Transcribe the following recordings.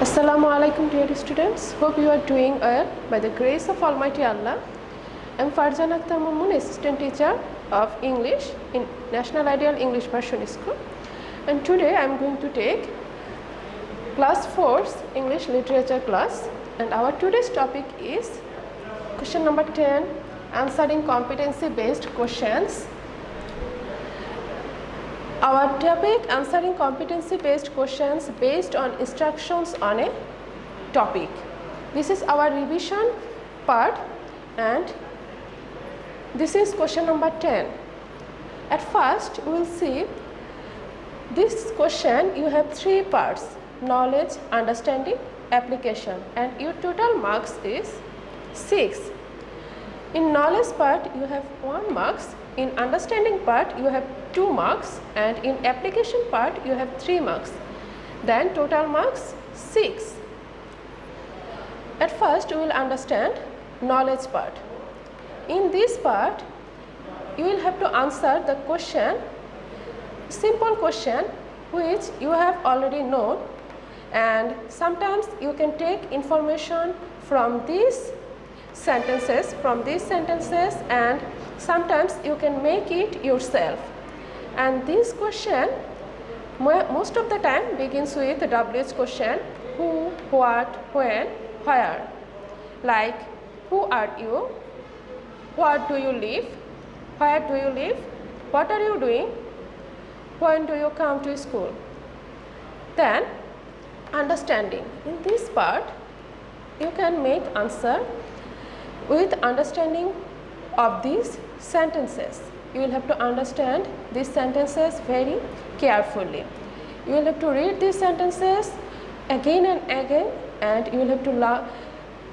Assalamu alaikum dear students. Hope you are doing well by the grace of Almighty Allah. I am Farzan Akhtar Mumun, assistant teacher of English in National Ideal English Version School, and today I am going to take class 4's English literature class, and our today's topic is question number 10, answering competency based questions. Our topic, answering competency based questions based on instructions on a topic. This is our revision part, and this is question number 10. At first we will see this question. You have three parts: knowledge, understanding, application, and your total marks is 6. In knowledge part you have 1 marks, in understanding part you have 2 marks, and in application part you have 3 marks. Then total marks 6. At first we will understand knowledge part. In this part you will have to answer the question, simple question which you have already known, and sometimes you can take information from these sentences, and sometimes you can make it yourself. And this question most of the time begins with the WH question: who, what, when, where. Like, who are you? What do you live? Where do you live? What are you doing? When do you come to school? Then understanding. In this part you can make answer with understanding of these sentences. You will have to understand these sentences very carefully. You will have to read these sentences again and again, and you will have to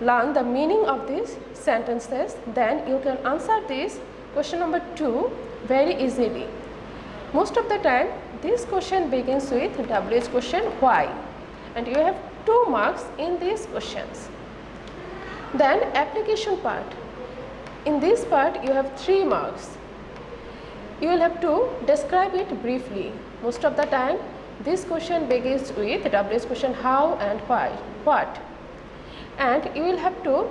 learn the meaning of these sentences. Then you can answer this question number 2 very easily. Most of the time this question begins with WH question, why, and you have 2 marks in these questions. Then application part. In this part you have 3 marks. You will have to describe it briefly. Most of the time this question begins with WH question, how and why, what, and you will have to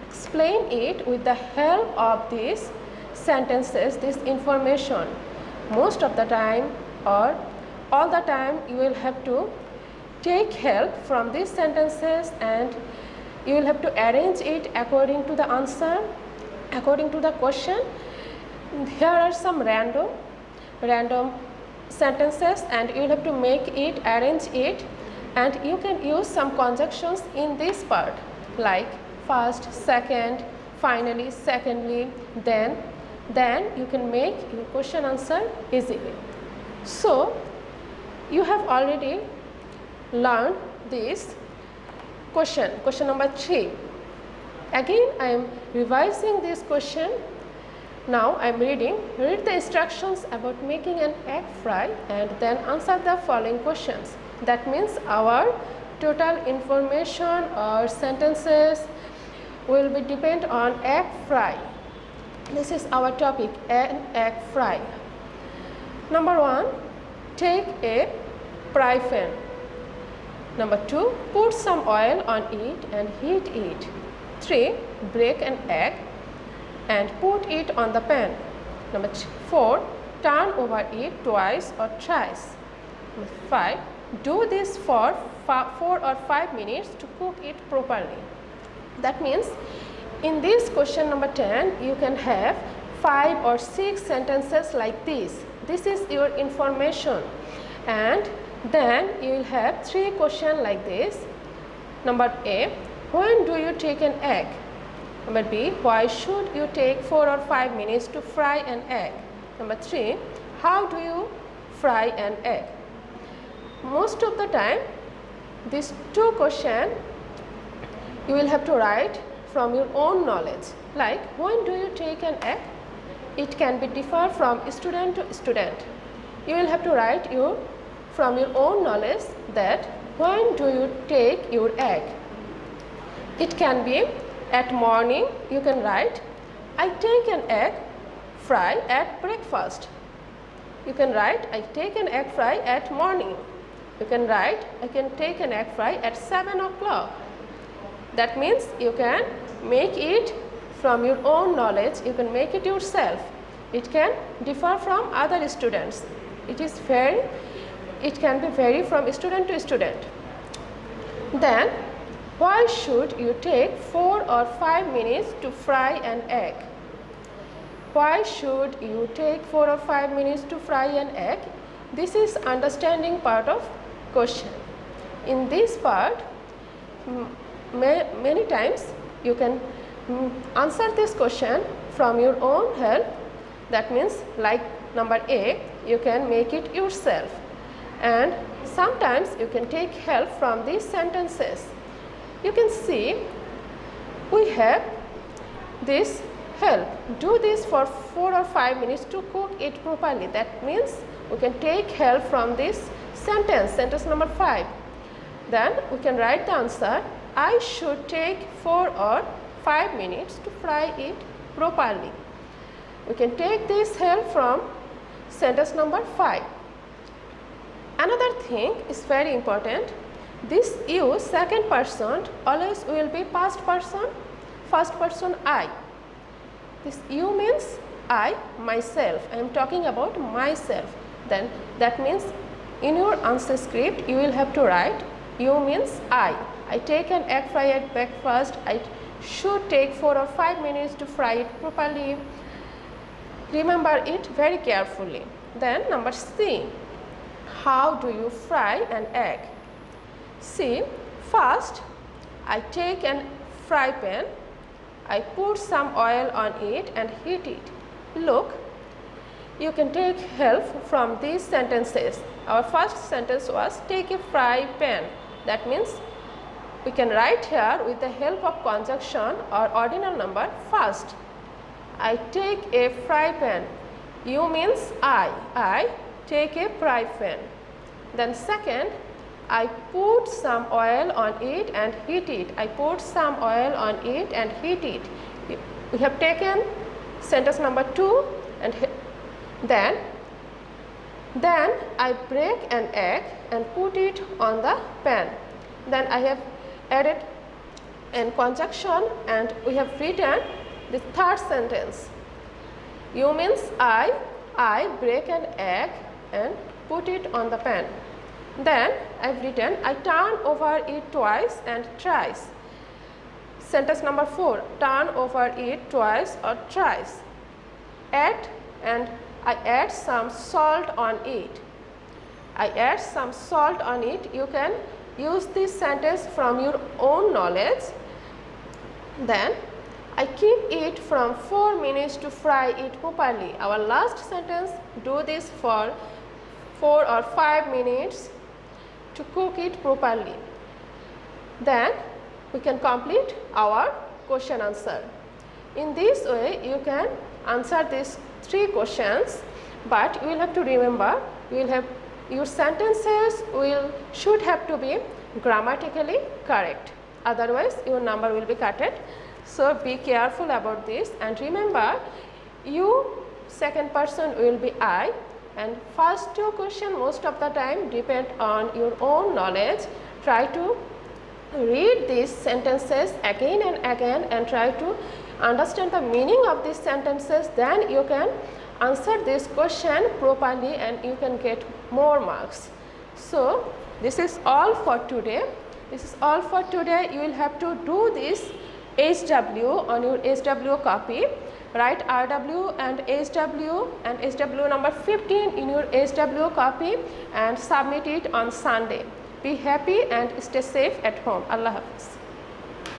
explain it with the help of these sentences, this information. Most of the time or all the time you will have to take help from these sentences, and you will have to arrange it according to the answer, according to the question. Here are some random sentences, and you will have to make it, arrange it, and you can use some conjunctions in this part, like first, second, finally, secondly, then you can make your question answer easily. So you have already learned this question number 3. Again I am revising this question. Now I am reading. Read the instructions about making an egg fry and then answer the following questions. That means our total information or sentences will be depend on egg fry. This is our topic, an egg fry. Number 1, take a fry pan. Number 2, put some oil on it and heat it. 3, break an egg and put it on the pan. Number 4, turn over it twice or thrice. Number 5, do this for 4 or 5 minutes to cook it properly. That means in this question number 10 you can have 5 or 6 sentences like this. This is your information, and then you will have 3 questions like this. Number A, when do you take an egg? Number B, why should you take 4 or 5 minutes to fry an egg? Number 3, how do you fry an egg? Most of the time these 2 questions you will have to write from your own knowledge. Like, when do you take an egg? It can be differ from student to student. You will have to write from your own knowledge that when do you take your egg. It can be at morning. You can write, I take an egg fry at breakfast. You can write, I take an egg fry at morning. You can write, I can take an egg fry at 7 o'clock. That means you can make it from your own knowledge, you can make it yourself. It can differ from other students. It can be vary from student to student. Then, why should you take 4 or 5 minutes to fry an egg? Why should you take 4 or 5 minutes to fry an egg? This is understanding part of question. In this part, many times you can answer this question from your own help. That means like number A, you can make it yourself, and sometimes you can take help from these sentences. You can see we have this help. Do this for 4 or 5 minutes to cook it properly. That means we can take help from this sentence number 5. Then we can write the answer. I should take 4 or 5 minutes to fry it properly. We can take this help from sentence number 5. Another thing is very important. This you, second person, always will be past person, first person I. This you means I, myself. I am talking about myself. Then that means in your answer script you will have to write you means I. I take an egg fry at breakfast. I should take 4 or 5 minutes to fry it properly. Remember it very carefully. Then number C. How do you fry an egg? See, first I take an fry pan, I put some oil on it and heat it. Look, you can take help from these sentences. Our first sentence was take a fry pan. That means we can write here with the help of conjunction or ordinal number. First, I take a fry pan. You means I take a fry pan. Then second, I put some oil on it and heat it. I put some oil on it and heat it. We have taken sentence number 2, and then I break an egg and put it on the pan. Then I have added an conjunction and we have written the third sentence. You means I break an egg and put it on the pan. Then I have written I turn over it twice and thrice. Sentence number 4, turn over it twice or thrice. I add some salt on it. I add some salt on it. You can use this sentence from your own knowledge. Then I keep it from 4 minutes to fry it properly. Our last sentence, do this for 4 or 5 minutes to cook it properly. Then we can complete our question answer. In this way you can answer these 3 questions, but you will have to remember your sentences should have to be grammatically correct, otherwise your number will be cut. So be careful about this, and remember you second person will be I, and first 2 questions most of the time depend on your own knowledge. Try to read these sentences again and again and try to understand the meaning of these sentences. Then you can answer this question properly and you can get more marks. So this is all for today. You will have to do this HW on your HW copy. Write RW and HW number 15 in your HW copy and submit it on Sunday. Be happy and stay safe at home. Allah Hafiz.